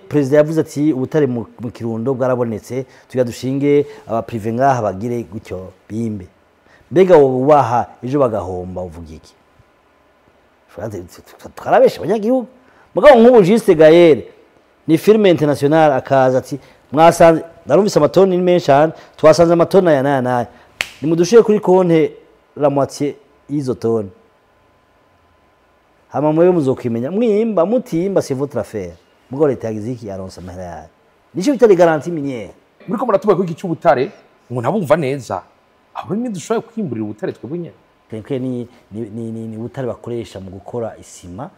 Perezida yavuze ati ubutare mu Kirundo bwarabonetse tuga dushinge aba prive ngaha bagire gutyo bimbe mbega wo bubaha ejo bagahomba uvuga iki twarabesha abanyagihugu mugabo nk'ubu Juste Gaël ni filme international akaza ati mwasanze narumvise amatoni ni menshi cyane twasanze amatoni ya naya nimudushiye kuri konte la moitié izo toni hama mwe muzokimenya mwimba mutimba c'est votre affaire mugo leta yagize iki yaronsa amahera yayo nico bitari garantie minière muriko muratubaye ko iki cy'ubutare umuntu abumva neza abo ni dushoboye kwimburira ubutare twebwe nyene kenke ni ubutare bakoresha mu gukora isima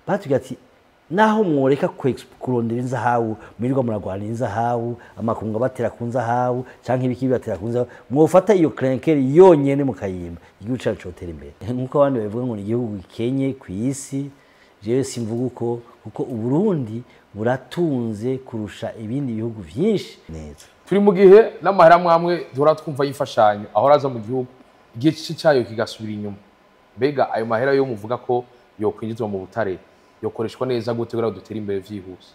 batubwira ati naho mworeka kurondera inzahabu mirirwa muragwana inzahabu amakunga batera kunzahabu canke ibiki batera kunzahabu mwofata iyo krenkeri yonyene mukayimba igihugu cyacu cyotera imbere nkuko abandi bavuga ngo ni igihugu gikenye ku isi jewe simvuga kuko uburundi buratunze kurusha ibindi bihugu vyinshi neza turi mu gihe n'amahera mwamwe dora twumva yifashanyo aho raza mu gihugu igihe cyayo kigasubira inyuma mbega ayo mahera yo muvuga ko yo kwinjizwa mu butare yokoreshwa neza gute kugira ngo dutere imbere vyihuse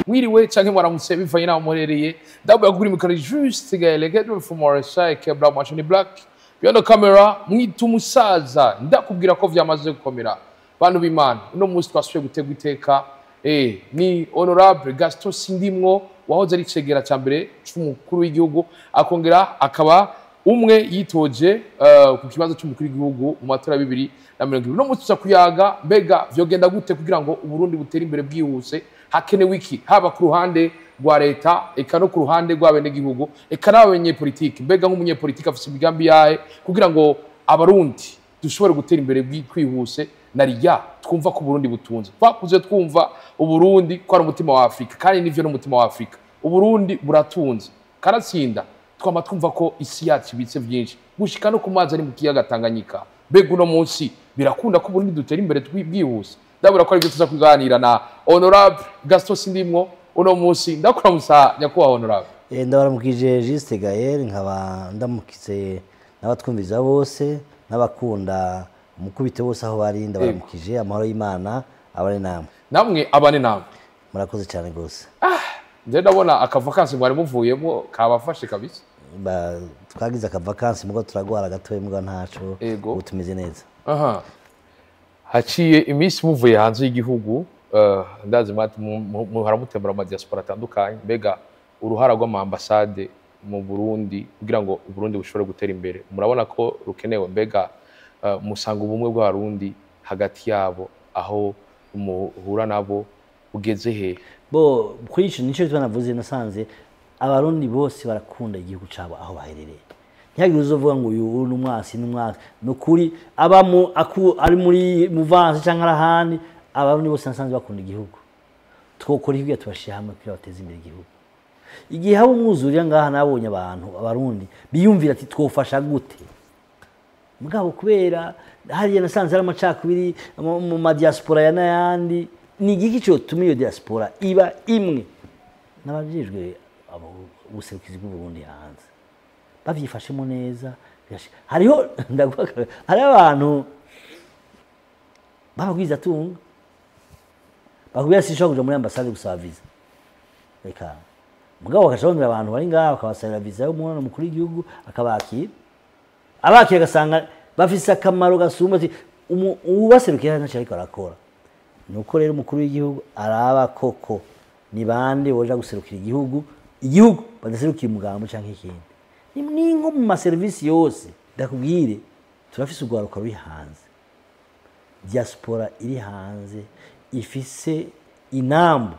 mwiriwe canke mwaramutse bivanye naho murereye ndabwo kuri mikoro Juste Gaël Kedro from Mauritius Kebra Machine Black beyond the camera mwita umusaza ndakubwira ko vyamaze gukomera bantu b'Imana uno munsi twasuye gutegwa iteka ni honorable Gaston Sindimwo wahoze ari cegera ca mbere c'umukuru w'igihugu akongera akaba umwe yitoje ku kibazo cy'umukuru w'igihugu mu matora 2020 no mutsa kuyaga mbega vyogenda gute kugira ngo uburundi butere imbere bwihuse hakenewe iki haba ku ruhande rwa leta eka no ku ruhande rw'abene gihugu eka n'abenye politiki mbega nk'umunye politiki afise imigambi yahe kugira ngo abarundi dushobore gutera imbere bwihuse nariya twumva ko Burundi butunze twakuze twumva uburundi ko ari umutima wa Afrika kandi nivyo n'umutima wa Afrika uburundi buratunze karatsinda twama twumva ko isi yacu ibitse byinshi gushika no kumaza ari mu kiyaga Tanganyika mbega uno munsi birakunda ko Burundi dutera imbere bwihuse ndabura ko ari byo tuza kuganira na honorable Gaston Sindimwo uno munsi ndakora musa nyakuba honorable ndabaramukije Juste Gaël nkaba ndamukize n'abatwumviza bose n'abakunda umukubite bose aho bari ndabaramukije amahoro y'Imana abane namwe abane namwe murakoze cyane gose nje ndabona akavakansi mwari muvuyemo kabafashe kabisa twagize akavakansi mugo turagwara gatoye mugo ntaco utumeze neza haciye iminsi muvuye hanze y'igihugu ndazi haramutembera mu diaspora atandukanye mbega uruhara rw'amambasade mu Burundi kugira ngo Burundi bushobore gutera imbere murabona ko rukenewe mbega musanga ubumwe bw'abarundi hagati yabo aho muhura nabo ugeze he bo kwica nico twanavuze nasanze abarundi bose barakunda igihugu cabo aho baherereye ntihagire uzovuga ngo uyu n'umwasi nukuri aba ari muri muvanze canke arahani abarundi bose nasanze bakunda igihugu twokora ibyo tubashira hamwe kugira bateze imbere igihugu igihe habo umwuzurira ngaha nabonye abarundi biyumvira ati twofasha gute mugabo kubera hariya nasanze ari amacakubiri mu madiaspora ya nayandi ni igiki cyo tumiyo diaspora iba imwe nabajijwe abo ubuserukizi bw'Uburundi hanze bavyifashemo neza hariho hari abantu babagwiza tunga bakubwira sishobora kuja muri ambassade gusaba visa reka mugabo bakashobora abantu bari ngaho bakabasabira visa yo mwana mukuru w'igihugu akabakira abakira gasanga bafise akamaro gasumba ati ubaserukira ntaco ariko arakora nuko rero umukuru w'igihugu araba koko ni bande boja guserukira igihugu badaserukira umugambo canke ikindi ni nko mu maserivisi yose ndakubwire turafise urwaruka ruri hanze diaspora iri hanze ifise inambo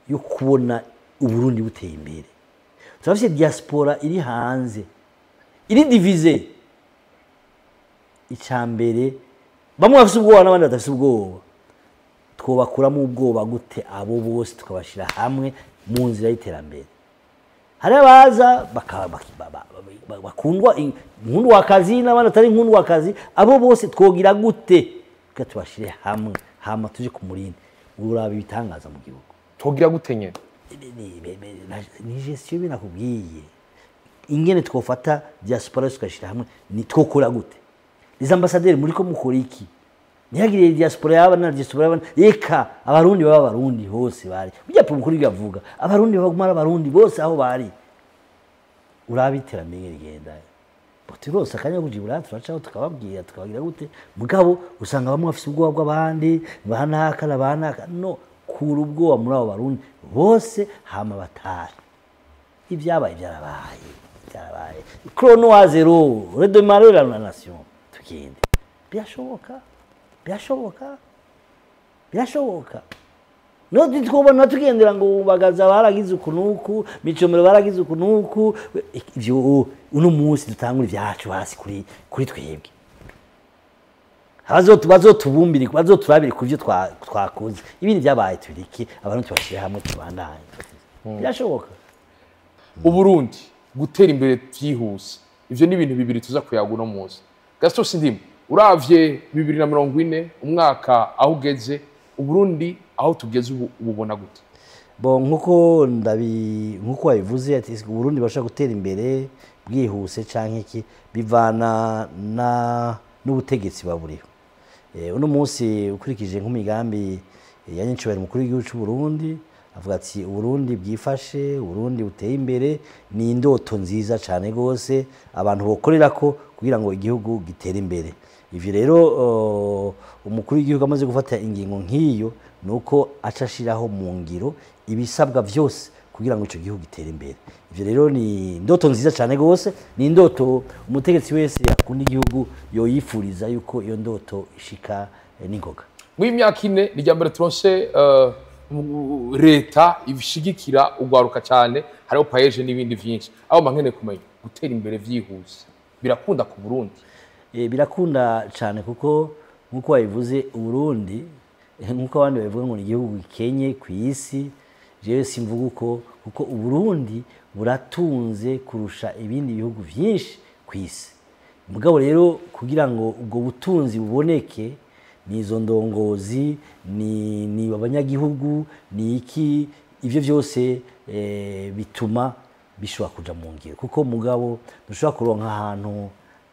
yo kubona Uburundi buteye imbere turafise diaspora iri hanze iri divize icambere bamwe bafise ubwoba n'abandi badafise ubwoba twobakuramo ubwoba gute abo bose tukabashira hamwe mu nzira y'iterambere hari abaza bakundwa inkundu wakazi n'abandi atari inkundu wakazi abo bose twogira gute kugira tubashire hamwe hama tuje ku murindi uraba ibitangaza mu gihugu twogira gute nyene ni gestion binakubwiye ingene twofata diaspora tukashira hamwe ni twokora gute les ambassadeurs muri ko mukora iki ntihagire diaspora y'abana diaspora y'abana eka abarundi baba abarundi hose bari bijya umukuru yavuga abarundi bagumara abarundi bose aho bari urabiterambere rigenda Botirose akanya kujibura turacaho tukababwira tukabagira gute mugabo usanga bamwe bafite ubwoba bw'abandi banaka nabanaka no kura ubwoba muri abo barundi bose hama batari ibyabaye byarabaye chrono à zéro redémarrer la nation tukinde byashoboka no twobona tugendera ngo bagaza baragize ukunuku micomero baragize ukunuku ivyo uno munsi dutangura ivyacu hasi kuri twebwe bazotubumbire bazoturabire kuvyo twakoze ibindi byabaye tubiriki abantu tubashire hamwe tubandanye byashoboka Uburundi gutera imbere byihuse ivyo ni ibintu bibiri tuza kuyaga uno munsi Gaston Sindimwe uravye 2040 umwaka aho ugeze Uburundi aho tugeze ububona gute nkuko wabivuze ati Uburundi bashaka gutera imbere bwihuse canke iki bivana n'ubutegetsi baburiho uno munsi ukurikije nk'imigambi ya nyincobera mukuru w'igihugu cy'u Burundi avuga ati Uburundi bwifashe Uburundi buteye imbere ni indoto nziza cyane gose abantu bokorera ko kugira ngo igihugu gitere imbere ivyo rero umukuru w'igihugu amaze gufata ingingo nk'iyo nuko acashiraho mu ngiro ibisabwa byose kugira ngo ico gihugu gitere imbere ivyo rero ni indoto nziza cyane gose ni indoto umutegetsi wese yakunda igihugu yoyifuriza yuko iyo ndoto ishika n'ingoga mw'imyaka ine ni ryambere turonse leta ibishigikira ugwaruka cyane hariho paeje n'ibindi vyinshi aho mankene kumenya gutera imbere vyihuse birakunda ku Burundi birakunda cyane kuko nkuko wabivuze Uburundi nkuko abandi bavuga ngo ni igihugu gikenye ku isi jewe simvuga kuko Uburundi buratunze kurusha ibindi bihugu byinshi ku isi mugabo rero kugira ngo ubwo butunzi buboneke ni izo ndongozi ni abanyagihugu ni iki ivyo byose bituma bishobora kuja mu ngiro kuko mugabo dushobora kuronka ahantu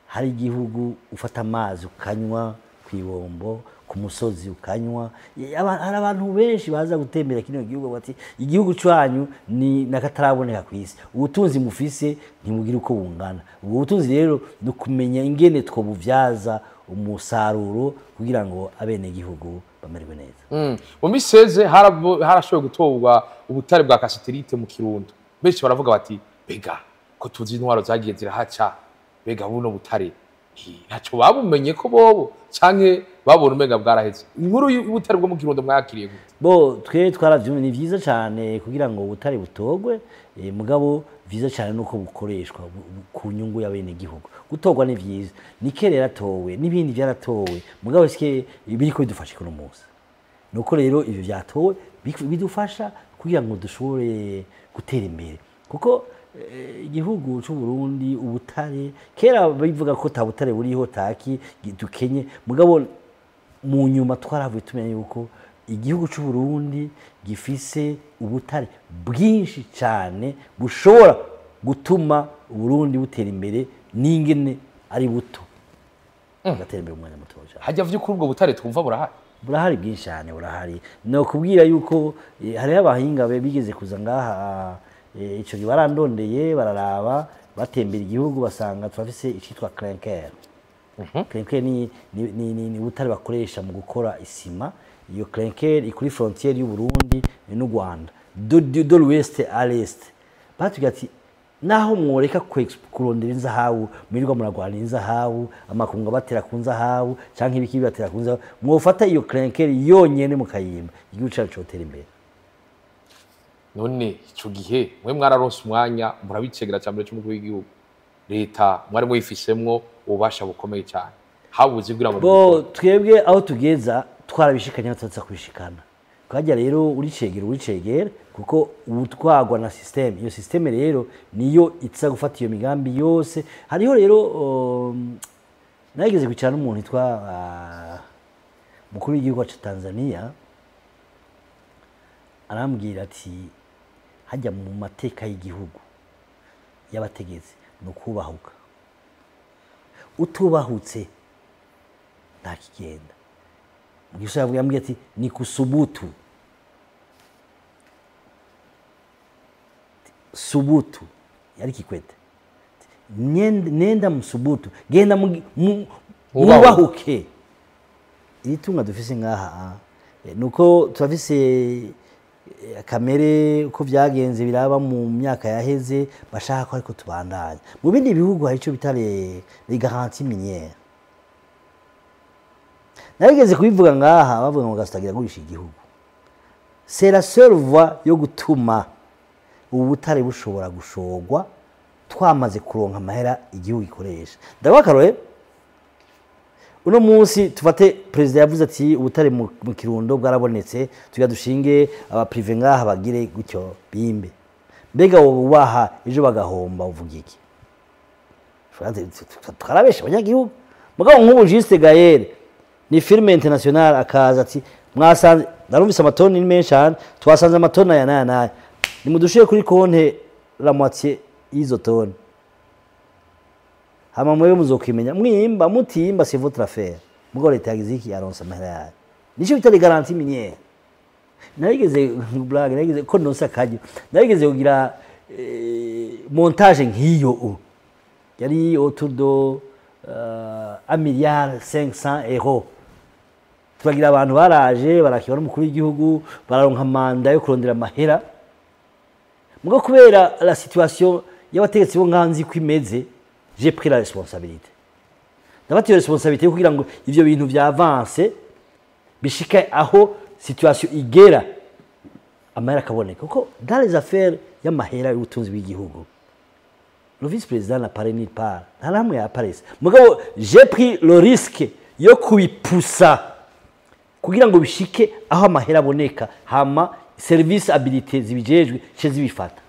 hari igihugu ufata amazi ukanywa kwibombo ku musozi ukanywa hari abantu benshi baza gutembera kino gihugu bati igihugu cyanyu ni nakataraboneka ku isi ubutunzi mufise ntimugira uko bungana ubwo butunzi rero dukumenya ingene two buvyaza umusaruro kugira ngo abene gihugu bamerwe neza mu miseze harashoboye gutobwa ubutare bwa kasiterite mu Kirundo benshi baravuga bati bega ko tuzi intwaro zagiye zirahaca bega buno butare ntaco babumenye ko bobo canke babona umenga bwaraheze inkuru y'ubutare bwo mu Kirundo mwakiriye gute twe twaravyumye ni vyiza cyane kugira ngo ubutare butogwe mugabo vyiza cyane nuko bukoreshwa ku nyungu y'abene gihugu gutogwa ni vyiza nikerera towe nibindi byaratowe mugabo sike biriko bidufasha kuno munsi nuko rero ivyo byatowe bidufasha kugira ngo dushobore gutera imbere kuko igihugu cy'u Burundi ubutare kera bivuga ko ta butare buriho taki dukenye mugabo mu nyuma twaravuye tumenya yuko igihugu cy'u Burundi gifise ubutare bwinshi cyane bushobora gutuma Burundi butera imbere n'ingene ari buto gatera imbere umwanya muto cyane hajya vy'ukuri ubwo butare twumva burahari bwinshi cyane burahari no kubwira yuko hari abahinga bigeze kuza ngaha ico barandondeye bararaba batembera igihugu basanga turafise icitwa clinker clinker ni butare bakoresha mu gukora isima iyo clinker ikuri frontière y'u Burundi n'u Rwanda de l'ouest à l'est batugira ati naho mworeka kurondera inzahabu mirirwa muragwana inzahabu amakunga batera ku nzahabu canke ibiki batera ku nzahabu mwofata iyo clinker yonyene mukayimba igihugu cyacu cotera imbere none ico gihe mwe mwararonse umwanya murabicegera cyambere cy'umukuru w'igihugu leta mwari muyifisemwo ubasha bukomeye cyane habuze kugira ngo twebwe aho tugeza twarabishikanya tuza kubishikana kajya rero uricegera kuko ubutwagwa na system iyo system rero niyo itsa gufata iyo migambi yose hariho rero nageze kwicara n'umuntu yitwa mukuru w'igihugu cya Tanzania arambwira ati hajya mu mateka y'igihugu y'abategetsi no kubahuka utubahutse nta kigenda Mugisha yambwiye ati ni kusubutu. Subutu yari Kikwete. Nenda musubutu, genda mubahuke. Iri tunga dufise ngaha nuko turafise kamere uko vyagenze biraba mu myaka yaheze bashaka ko ariko tubandanya. Mu bindi bihugu hari ico bitare les garanties minières. Narigeze kubivuga ngaha bavuga ngo Gaston agira gurisha igihugu. C'est la seule voie yo gutuma ubutare bushobora gushogwa twamaze kuronka amahera igihugu ikoresha. Ndabakaroye uno munsi tufate president yavuze ati ubutare mu Kirundo bwarabonetse tuga dushinge aba privé ngaha bagire gutyo bimbe. Mbega wobaha ejo bagahomba uvuga iki? Twarabesha abanyagihugu. Mugabo nk'ubu Juste Gaël ni firme international akaza ati mwasanze narumvise amatoni ni menshi cyane twasanze amatoni ya naya nimudushiye kuri konte la moitié izo toni. Hama mwewe muzokimenya mwimba mutimba c'est votre affaire. Mugo leta yagize iki yaronsa amahera yayo. Nico bitari garantie minière. Narigeze blague narigeze ko nonsa kaje. Narigeze kugira montage nk'iyo yari autour de 1 milliard 500 euros. Turagira abantu baraje barakiba n'umukuru w'igihugu bararonka manda yo kurondera amahera. Mugo kubera la situation y'abategetsi bo nganzi kwimeze j'ai pris la responsabilité. Ndabati yo responsabilité kugira ngo ivyo bintu vya avance bishika aho situation igera amahera kaboneka kuko dans les affaires y'amahera y'ubutunzi bw'igihugu le vice-président n'a parlé ni part ntaramwe yaparese mugabo j'ai pris le risque yo kubipusa kugira ngo bishike aho amahera aboneka hama service habilité zibijejwe chez zibifata.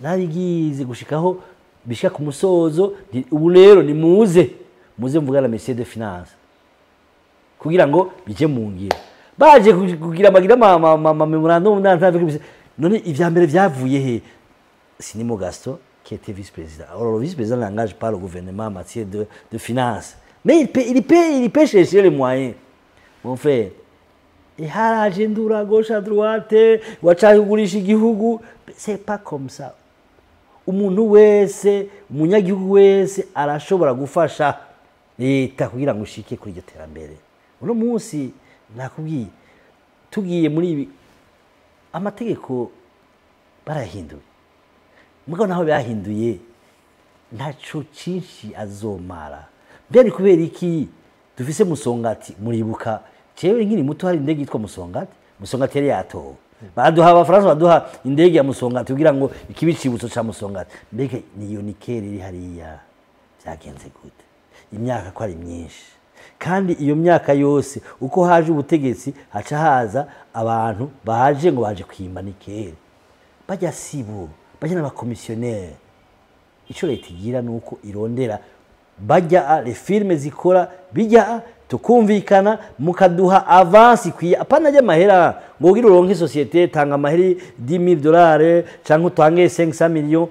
Narigize gushikaho bishika ku musozo ubu rero ni muze mvugana Monsieur de Finance kugira ngo bije mu ngira baje kugira amagira memorandum n'antave none ivya mbere vyavuye he Sinimo Gaston qui était vice-président. Alors le vice-président n'engage pas le gouvernement en matière de finances mais il peut chercher les moyens mon frère. Et haraje ndura gauche à droite wacha kugurisha igihugu c'est pas comme ça. Umuntu wese umunyagihugu wese arashobora gufasha leta kugira ngo ushike kuri iryo terambere. Uno munsi nakubwiye tugiye muri ibi amategeko barahinduye. Mugabo naho byahinduye ntaco cinshi azomara. Mbere kubera iki dufise Musongati muribuka cewe nkiri muto hari indege yitwa Musongati yari yatowe. Baduha abafaransa baduha indege ya Musongati kugira ngo ikibicibutso ca Musongati. Mbega niyo nikere iri hariya byagenze gute? Imyaka ko ari myinshi. Kandi iyo myaka yose uko haje ubutegetsi haca haza abantu baje ngo baje kwimba nikere. Bajya sibo, bajya n'abakomissionnaire. Ico leta igira nuko irondera bajya les firmes zikora bijya tukumvikana mukaduha avance kwiye apana je mahera ngo ugira uronke societe tanga amaheri $10,000 cyangwa utange 500 millions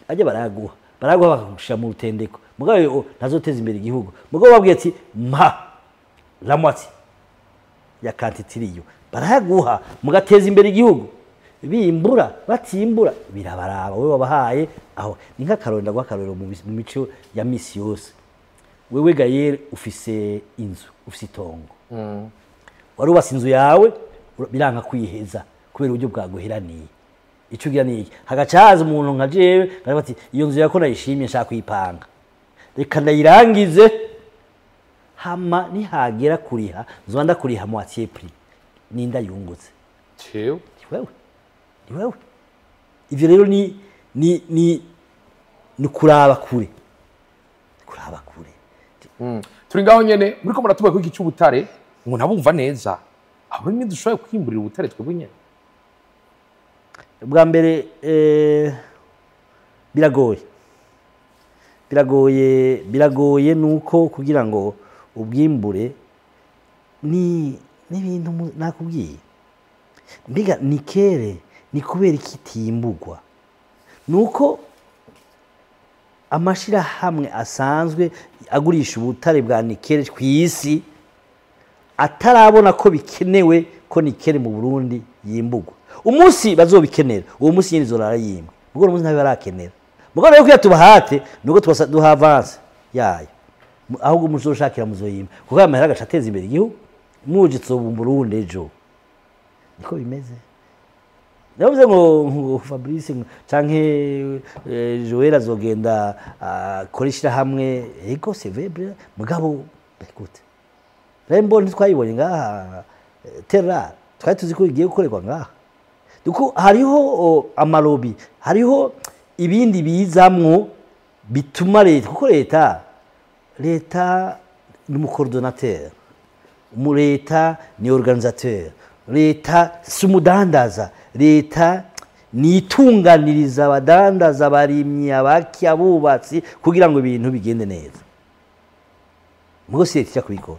aje baraguha bakagushira mu rutendeko mugabo ntazoteza imbere igihugu mugabo babwiye ati la moitié ya quantité baraguha mugateza imbere igihugu bimbura batimbura birabaraba wewe wabahaye aho ni nk'akaronda gwakarorero mu mico ya misi yose. Wewe Gaël ufise inzu ufise itongo wari ubase inzu yawe biranga kwiheza kubera uburyo bwaguheraniye ico ugira niki hagacaza umuntu nka jewe bati iyo nzu yako nayishimye nshaka kuyipanga reka ndayirangize hama nihagera kuriha nzonda kuriha moitié prix ninda yungutse Cyo wewe ivyo rero ni kuraba kure turi ngaho nyene muriko muratuba ko iki cy'ubutare ngo nabumva neza abo ni dushoboye kwimburira ubutare twebwe nyene. Bwa mbere biragoye nuko kugira ngo ubwimbure ni ibintu nakubwiye mbiga nikere ni kubera ikitimbugwa nuko amashira hamwe asanzwe agurisha ubutare bwa nikere kwisi atarabona ko bikenewe ko nikere mu Burundi yimbugwa. Umunsi bazobikenera uwo munsi nyine izorara yimwe. Mugo umunsi ntabe barakenera. Mugo rero kuyatubahate nuko duha avance yayo. Ahubwo muzoshakira muzoyima. Kuko amahera agacateza imbere igihugu. Mujitso mu Burundi ejo. Niko bimeze. Navuze ngo Fabrice canke Joel azogenda korishira hamwe ego c'est vrai mugabo écoute. Rembo ntitwayibonye ngaha terra twari tuzi ko igiye gukorerwa ngaha. Duko hariho amarobi, hariho ibindi bizamwo bituma leta kuko leta ni umucoordinateur, leta ni organisateur, leta si umudandaza, leta ni itunganiriza abadandaza abarimyi abaki abubatsi kugira ngo ibintu bigende neza. Mugo si leta kubikora.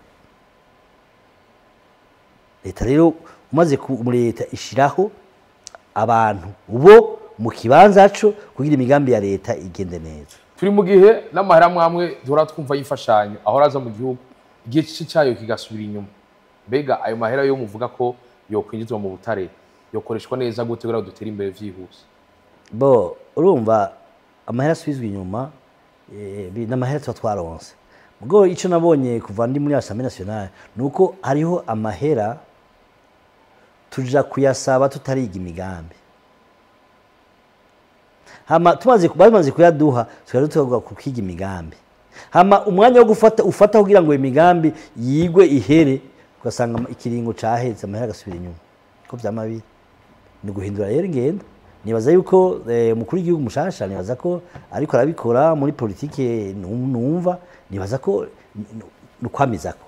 Leta rero umaze ku leta ishiraho abantu ubo mu kibanza cyo kugira imigambi ya leta igende neza. Turi mu gihe n'amahera mwamwe dora twumva yifashanyo aho raza mu gihugu igihe cyayo kigasubira inyuma. Mbega ayo mahera yo muvuga ko yo kwinjizwa mu butare yokoreshwa neza gute kugira dutera imbere vyihuse? Bo urumva amahera asubizwa inyuma n'amahera twaronse. Mugo ico nabonye kuva ndi muri Assemblée Nationale nuko hariho amahera tuja kuyasaba tutariga imigambi. Hama bamaze kuyaduha tukarutuga kukiga imigambi. Hama umwanya wo ufata kugira ngo imigambi yigwe ihere ugasanga ikiringo caheze amahera gasubira inyuma. Ko vyamabiri ni guhindura rero ingendo. Nibaza yuko mukuru w'igihugu mushasha nibaza ko ariko arabikora muri politike numva nibaza ko nukwamizako.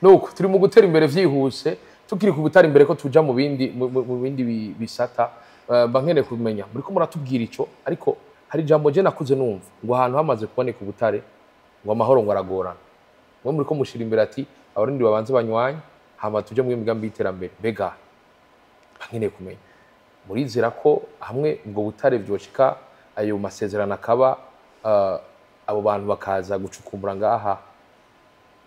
Nuko turi mu gutera imbere vyihuse tukiri ku butari imbere ko tuja mu bindi bisata bankene kumenya muri ko muratubwira ico ariko hari jambo je nakuze numva ngo ahantu hamaze kuboneka ubutare ngo amahoro ngo aragorana ngo muri ko mushira imbere ati abarundi babanze banywanye hama tuje mu migambi y'iterambere. Mbega bankene kumenya murizera ko hamwe ngo butare byoshika ayo masezerano akaba abo bantu bakaza gucukumbura ngaha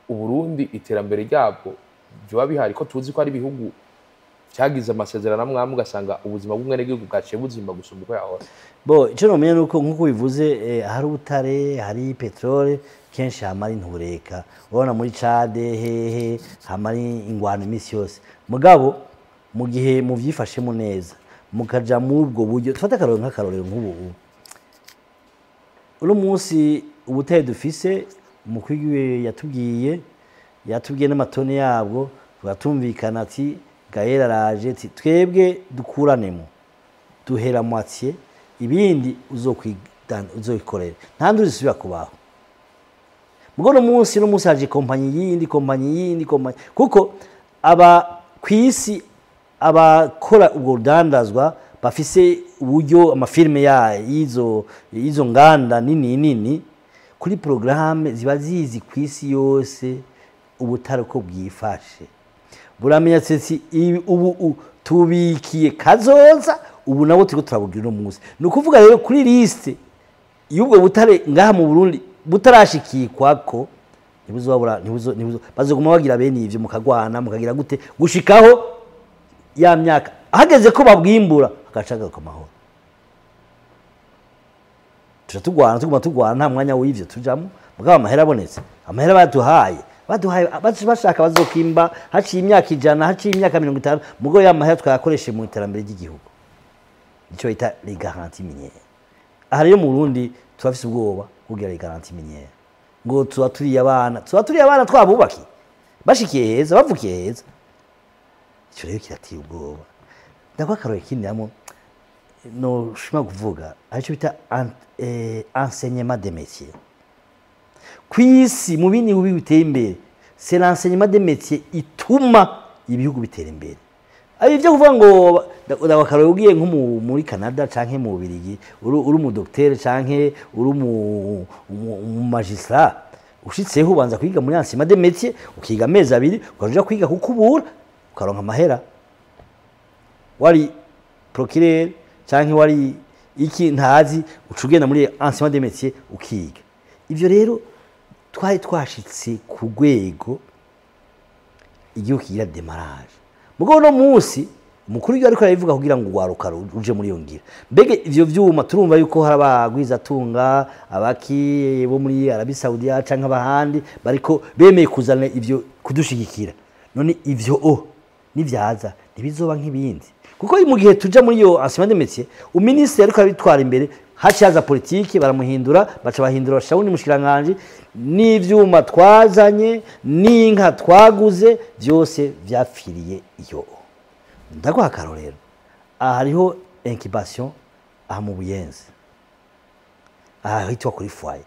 Uburundi iterambere ryabwo byo bihari ko tuzi ko ari bihugu cyagize amasezerano amwe ugasanga ubuzima bw'umwe n'igihugu bwaciye buzimba gusumba uko yahora. Bo ico no menya nuko nkuko bivuze hari ubutare hari petrole kenshi hamari ntureka ubona muri Chad hehe hamari ingwano imisi yose mugabo mu gihe mu vyifashemo neza mukaja mu ubwo buryo tufata akarorero nk'ubu uno munsi ubutare dufise umukwigiwe yatubwiye n'amatone yabwo tugatumvikana ati Gaël araje ati twebwe dukuranemo duhera moitié ibindi uzoyikorera nta nduzi zisubira kubaho. Mugo no munsi haje kompanyi kuko aba kwisi abakora ubwo rudandazwa bafise uburyo amafilme izo nganda nini kuri programme ziba zizi kwisi yose ubutare ko bwifashe. Buramenya tsi ubu tubikiye kazoza ubu nabo turiko turabugira umunsi. Nukuvuga rero kuri liste y'ubwo butare ngaha mu Burundi butarashikikwako ntibuzobura bazoguma bagira bene ivyo mukagwana mukagira gute gushikaho ya myaka hageze ko babwimbura agacaga ku mahoro. Tuguma tugwana nta mwanya w'ivyo tujamo mugabo amahera abonetse amahera baduhaye bashaka bazokimba haciye imyaka 100 haciye imyaka 50 mugo ya mahera twayakoreshe mu iterambere ry'igihugu ico bita les garanties minières. Aha rero mu Burundi turafise ubwoba kugira les garanties minières ngo tubaturiye abana twabubaki bashikiye heza bavukiye heza ico rero kiratiye ubwoba. Ndakwa karore kiniramo no shima kuvuga aco bita enseignement des métiers. Kwisi mu bindi bihugu biteye imbere c'est l'enseignement des métiers ituma ibihugu bitera imbere. Ari byo kuvuga ngo ndabakaro ugiye nko muri Canada canke mu Bubiligi uri mu docteur canke uri mu magistrat ushitseho ubanza kwiga muri enseignement des métiers ukiga amezi 2 ukaja kwiga kukubura ukaronka amahera wari procureur canke wari iki ntazi ucugenda muri enseignement des métiers ukiga. Ivyo rero twari twashitse ku rwego igihugu kigira demarage mugabo no munsi umukuru w'igihugu ariko arabivuga kugira ngo ugwaruka uje muri iyo ngira mbege ivyo vyuma turumva yuko hari abagwiza tunga abaki bo muri Arabie Saudia canke abahandi bariko bemeye kuzana ivyo kudushigikira none ivyo nivyaza ntibizoba nk'ibindi kuko mu gihe tuja muri iyo enseignement de métier uministre ariko abitwara imbere hacaza politiki baramuhindura baca bahindura shawuni mushikiranganje n'ivyuma twazanye n'inka twaguze byose vyapfiriye iyo ndaguha akarorero aha hariho incubation aha mu Buyenzi aha hitwa kuri foyer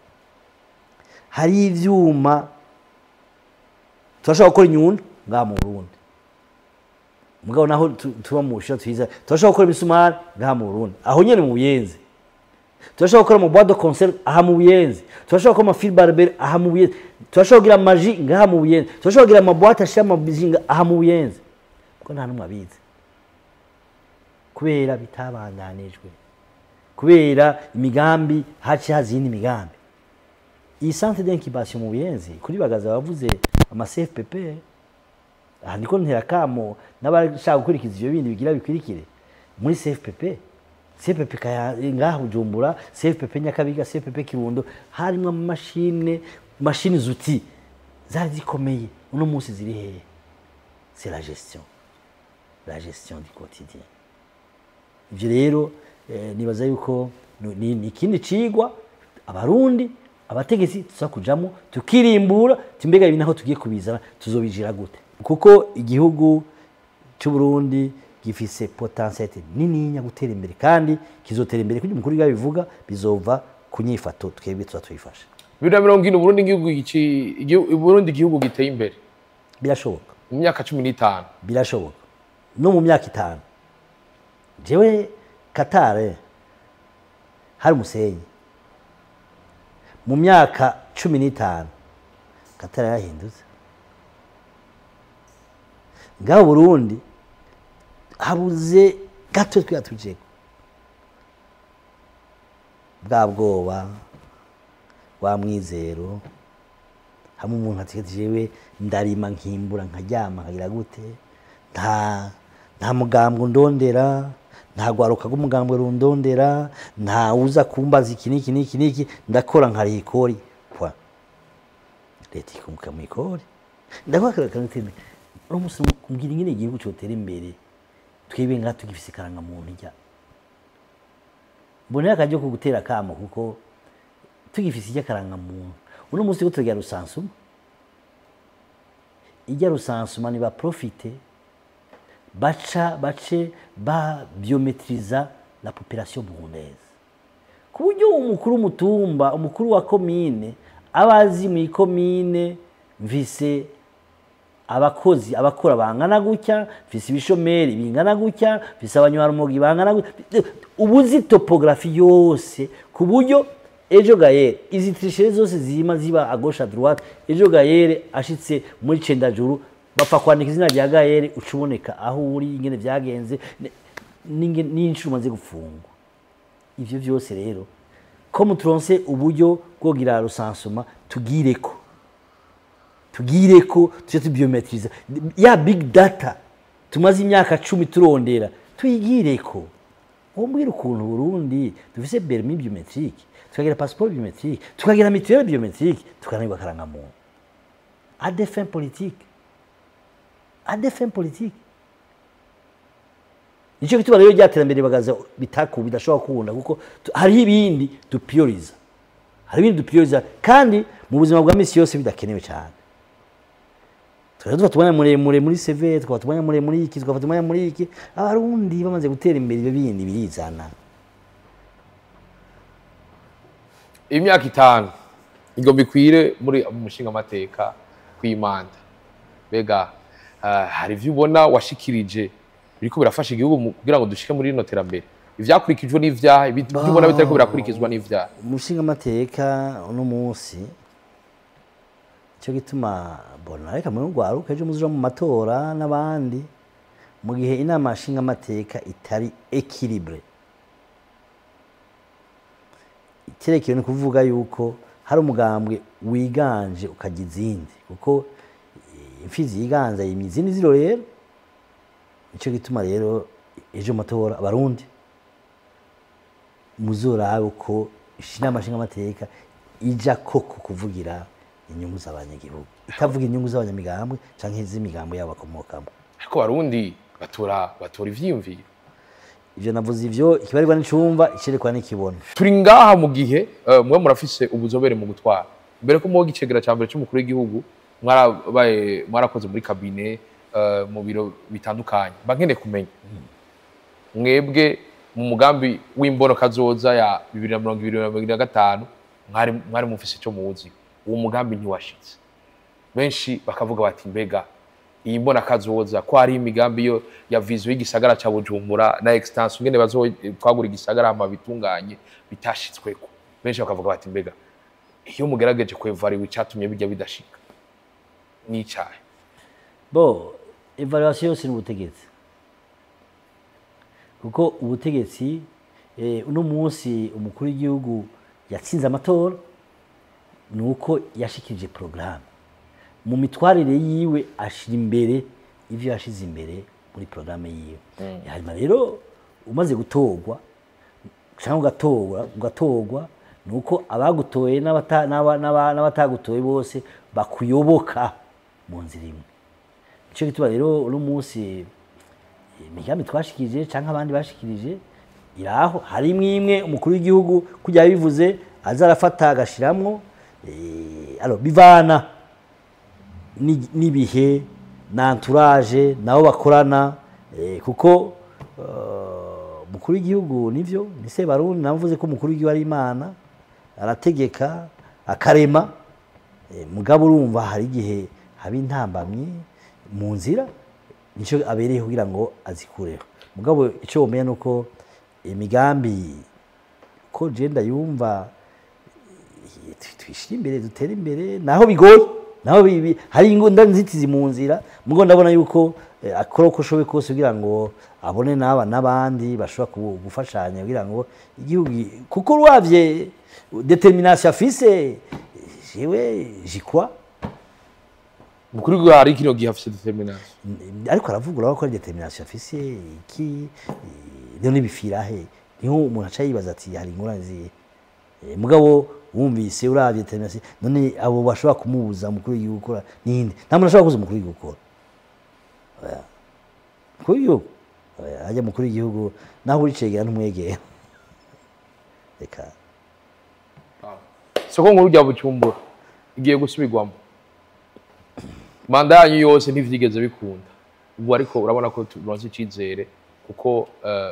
hari ivyuma turashobora gukora inyundo ngaha mu Burundi mugabo naho tuba mu Bushinwa twiza turashobora gukora imisumari ngaha mu Burundi aho nyene mu Buyenzi turashobora gukora mu boîte de conserve aha mu Buyenzi turashobora gukora amafil barber aha mu Buyenzi turashobora kugira amaji ngaha mu Buyenzi turashobora kugira amaboîte ashira amabijinga aha mu Buyenzi kuko nta numwe abizi kubera bitabandanijwe kubera imigambi haci hazindi migambi iyi centre d'incubation mu Buyenzi kuri bagaza bavuze ama CFPP aha niko ntera kamo n'abashaka gukurikiza ivyo bindi bigira bikwirikire muri CFPP ngaha Bujumbura CFPP Nyakabiga CFPP Kirundo harimo machine z'outil zari zikomeye uno munsi ziri hehe c'est la gestion du quotidien ivyo rero nibaza yuko ni ikindi cigwa abarundi abategetsi tuza kujamo tukirimbura timbega ibi naho tugiye kubizana tuzobijira gute kuko igihugu cy'u Burundi gifise potentialité nininya gutera imbere kandi kizotera imbere kuko umukuru yabivuga bizova kunyifato twebwe twifasha 2020 Burundi igihugu giteye imbere birashoboka mu myaka 15 birashoboka no mu myaka 5 jewe Qatar hari umusenyi mu myaka 15 Qatar yahindutse ngaho Burundi habuze gato twatujeko bwa bwoba wa mwizero hamwe umuntu ategereje ndarima nkimbura nkaryama nkagira gute nta mugambwe ndondera nta gwaruka g'umugambwe rundondera nta uza kumbaza iki ndakora nkari ikori kwa leta ikumuka mu ikori ndakwakira kanitene urumusi kumbwira ingene igihugu cyotera imbere twebe nga tugifise karanga muntu njya mbone akaje ko gutera kamo kuko tugifise ijya karanga muntu uno musi ko tugira rusansuma ijya rusansuma ni ba profiter bace ba biometriza la population burundaise kuburyo umukuru mutumba umukuru wa commune abazi mu commune mvise abakozi abakora bangana gutya mvise ibishomeri bingana gutya mvise abanywarumogi bangana gutya ubuzi topographie yose kuburyo ejo gayere izi tricheries zose ziba à gauche à droite ejo gayere ashitse muri cendajuru bapfa kwandika izina rya gayere ucuboneka aho uri ingene byagenze n'inshuro maze gufungwa ivyo byose rero ko mutronse uburyo bwo gira rusansuma tugireko tuje tubiometriza ya big data tumaze imyaka 10 turondera tuyigireko umbwira ukuntu Burundi dufise permis biometrique tukagira passeport biometrique tukagira mutuelle biometrique tukanayibwa karanga muntu à des fins politiques nicyo gituma rero ryatera bagaza bidashobora kubunda kuko hari ibindi duprioriza kandi mu buzima bwa misi yose bidakenewe cyane tubona muremure muri CV twatubona muri iki twatubona muri iki abarundi bamaze gutera imbere ibyo bindi birizana imyaka 5 igomba ikwire muri umushinga amateka kwimanda bega hari ivyo ubona washikirije biriko birafasha igihugu kugira ngo dushike muri rino terambere ivyakurikijwe n'ivyaha ibyo ubona bitariko birakurikizwa n'ivyaha umushinga amateka uno munsi cyo gituma bona reka mu rwaruka ejo muzuja mu matora n'abandi mu gihe inama nshinga amateka itari équilibré iterekeye no kuvuga yuko hari umugambwe wiganje ukagiza izindi kuko imfizi yiganza yimizi n'iziro rero nico gituma rero ejo matora abarundi muzorabe uko inama nshingamateka ija koko kuvugira inyungu z'abanyagihugu itavuga inyungu z'abanyamigambwe canke z'imigambo yabo bakomokamo ariko barundi batora ivyiyumviro ivyo navuze ivyo ikibarirwa n'icumva icerekwa n'ikibona turi ngaha mu gihe mwe murafise ubuzobere mu gutwara mbere ko muwoga icegera ca mbere c'umukuru w'igihugu mwarakoze muri kabine mu biro bitandukanye bankene kumenya mwebwe mu mugambi w'imbono kazoza ya 2025 mwari mufise ico muzi uwo mugambi ntiwashitse benshi bakavuga bati mbega iyi mbona kazoza ko ari imigambi yo ya vision y'igisagara ca Bujumbura na extension ngene bazotwagura igisagara ama bitunganye bitashitsweko benshi bakavuga bati mbega iyo mugerageje kwevariwe icatumye bijya bidashika ni icahe bo evaluation yose n'ubutegetsi kuko ubutegetsi uno munsi umukuru w'igihugu yatsinze amatora nuko yashikirije programme mu mitwarire yiwe ashira imbere ivyo yashize imbere muri programme yiwe hanyuma rero umaze gutorwa cyangwa ugatorwa nuko abagutoye n'abatagutoye bose bakuyoboka mu nzira imwe ico gituma rero uno munsi imigambi twashikirije canke abandi bashikirije iraho hari imwe umukuru w'igihugu kujya bivuze azarafata agashiramwo bivana n'ibihe na entourage nabo bakorana kuko umukuru w'igihugu nivyo ni se barundi navuze ko umukuru w'igihugu ari Imana arategeka akarema mugabo urumva hari igihe haba intambamye mu nzira nico abereye kugira ngo azikureho mugabo ico womenya nuko imigambi ko jenda yumva twishira imbere dutera imbere naho bigoye naho hari ingonda nzitizi mu nzira mugo ndabona yuko akora uko ashoboye kose kugira ngo abone n'abandi bashobora gufashanya kugira ngo igihugu kuko rwavye determination afise jewe jikwa mukuru w'igihugu hari kino gihe afise determination ariko aravugura ko determination afise iki rero nibifirahe niho umuntu aca yibaza ati hari ingorane mugabo wumvise uravye determination none abo bashobora kumubuza umukuru w'igihugu gukora ninde nta muntu ashobora kuza umukuru w'igihugu gukora mukuru w'igihugu ajya mukuru w'igihugu naho uricegera ntumwegera reka soko nkuru rya Bujumbura igiye gusubirwamo manda yanyu yose ntivyigeze bikunda ubu ariko urabona ko turonse icizere kuko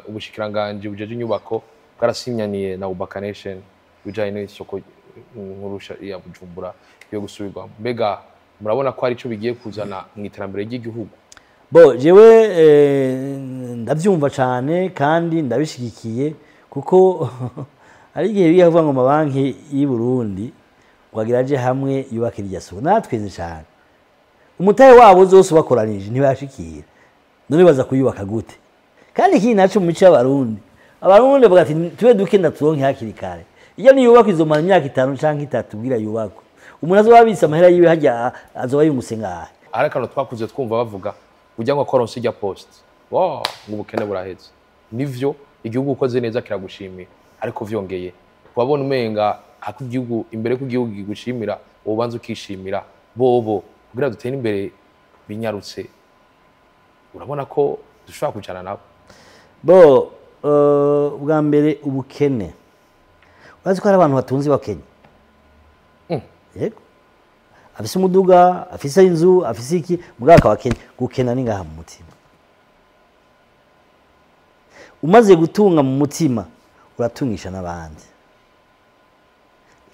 ubushikiranganje bujeje inyubako bwarasimyaniye na Ubaka Nation bijanye n'isoko nkuru ya Bujumbura yo gusubirwamo mbega murabona ko ari ico bigiye kuzana mu iterambere ry'igihugu bo jewe ndavyumva cane kandi ndabishigikiye kuko ari igihe biyavuga ngo mabanki y'u Burundi gwagiraje hamwe yubakira iryaso natweze cyane umutaye wabo zose bakoranije ntibashikira none baza kuyubaka gute kandi iki naco mu mico y'abarundi bavuga ati tube dukenda turonke hakiri kare iyo niyubaka izomara imyaka 5 canke 3 bwira yubakwa umuntu azobabitsa amahera yiwe hajya azoba yungutse ngaha arakano twakuze twumva bavuga ujya ngo koronse ijya post ngo ubukene buraheze nivyo igihugu ukoze neza kiragushimira ariko vyongeye wabona umenga hako igihugu imbere ku gihugu gigushimira ubanza ukishimira bobo kugira dutera imbere binyarutse urabona ko dushobora kujana nabo bo bwa mbere ubukene urazi ko hari abantu batunzi bakenya yego afise umuduga afise inzu afise iki mugaka akabakenya gukena ni ngaha mu mutima umaze gutunga mu mutima uratungisha n'abandi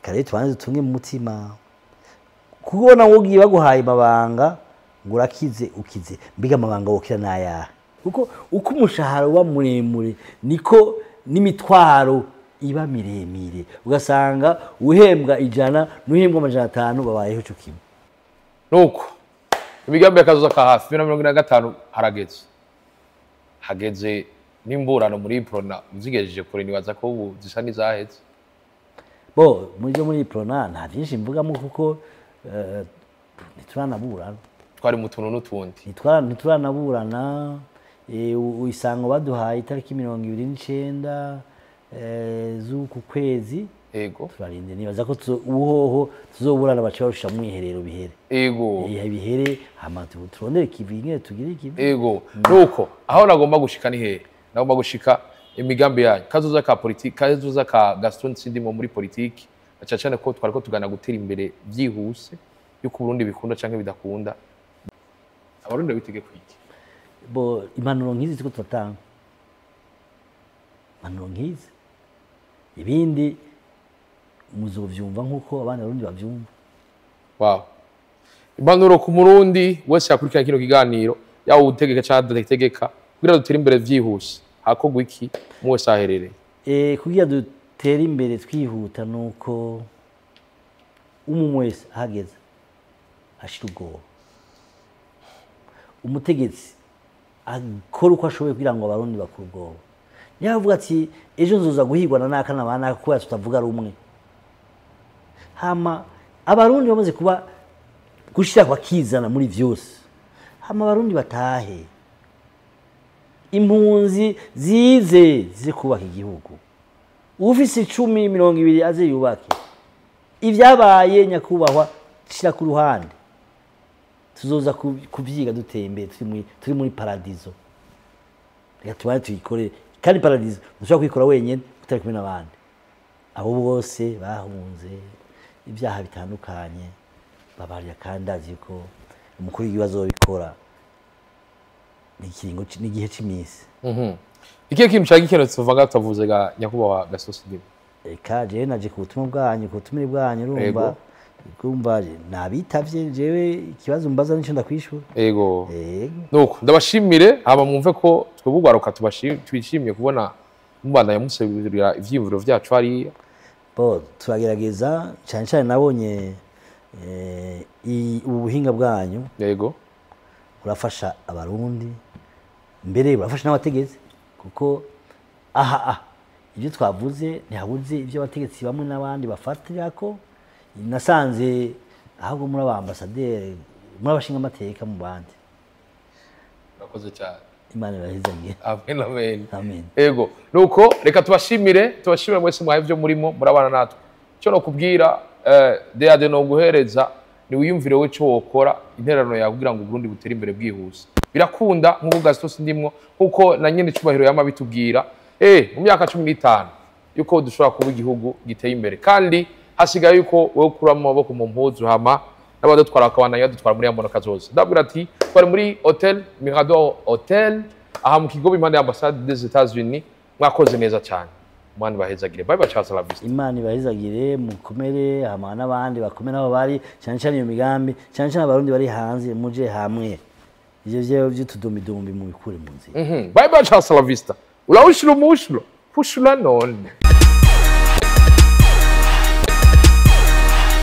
kare tubanze dutunge mu mutima kubona wogiye baguhaye mabanga ngo urakize ukize mbiga amabanga wokira naya kuko uko umushahara wa muremure niko n'imitwaro iba miremire ugasanga uhembwa 100 n'uhembwa 500 babayeho cyo kimwe nuko imigambi yakazoza ka hafi 2025 hageze n'imburano muri Prona uzigejeje kure nibaza ko ubu zisa nizaheze bo muri Prona nta byinshi mvugamo kuko ntituranaburana twari mu tuntu n'utundi ntituranaburana isango baduhaye itariki 29 z'uku kwezi ego turarinde nibaza ko uhoho tuzoburana baca barusha mu iherero bihere ego bihere hama turondere kivinge tugire kivi ego nuko aho nagomba gushika ni hehe nagomba gushika imigambi yanyu kazoza ka politiki kazoza ka Gaston Sindimo muri politiki acacane ko twariko tugana gutera imbere byihuse yuko Burundi bikunda canke bidakunda abarundi bitege kwiki bo impanuro nkizi ziko turatanga impanuro nkizi ibindi muzovyumva nkuko abana barundi bavyumva wow impanuro ku murundi wese yakurikira kino kiganiro yawo utegeka cyangwa adategeka kugira dutere imbere vyihuse hakogwa iki mwese aherereye kugira dutere imbere twihuta nuko umumwese ahageze ashira ubwoba umutegetsi akora uko ashoboye kugira ngo abarundi bakure ubwoba yavuga ati ejo nzoza guhigwa na naka na bana kuko tutavuga rumwe hama abarundi bamaze kuba gushira kwa kizana muri vyose hama abarundi batahe impunzi zize kubaka igihugu ufise 10-20 aze yubake ivyabaye nyakubahwa shira ku ruhande tuzoza kuvyiga duteye imbere turi muri paradizo reka tubaye tuyikore kandi paradizo dushobora kuyikora wenyene utari kumwe n'abandi abo bose bahunze ibyaha bitandukanye babarya kandi azi ko umukuru w'ibibazo bikora n'ikiringo n'igihe c'imisi ikihe kintu cyari gikenetse tuvuga tutavuze ga nyakubahwa Gaston Sindimo eka je naje ku butumwa bwanyu ku butumire bwanyu urumva kumva nabitavye jewe ikibazo mbaza nico ndakwishura ego nuko ndabashimire haba mwumve ko twebugwaruka tubishimiye kubona mubanda yamusebirira ivyimviro vyacu ari bo turagerageza cyane cyane nabonye ubuhinga bwanyu yego urafasha abarundi mbere urafasha n'abategetsi kuko ibyo twavuze ntihabuze ibyo abategetsi bamwe n'abandi bafatira ko nasanze ahubwo muri abambasaderi muri abashinga amateka mu bandi urakoze cyane imana irahizanye amen amen amen ego nuko reka tubashimire mwese mwahe byo murimo murabana natwe cyo no kubwira deade no guhereza ni wiyumvire we cyo wokora interano yawe kugira ngo Burundi butere imbere bwihuse birakunda nkuko Gaston Sindimo nkuko na nyene cubahiro yama bitubwira mu myaka 15 yuko dushobora kuba igihugu giteye imbere kandi hasigaye yuko wowe ukura mu maboko mu mpuzu hama n'abadutwara akabana yadutwara muri yambono kazoza ndabwira ati twari muri hotel Mirador Hotel aha mu Kigobe impande ya ambassade des États-Unis mwakoze neza cyane Imana bahezagire bye bachaza la vista Imana ibahezagire mukomere hama n'abandi bakomera aho bari cyane cyane iyo migambi cyane cyane abarundi bari hanze muje hamwe ivyo by'utudumidumbi mu bikure mu nzira bye bachaza la vista ulaushilo mushlo pushula none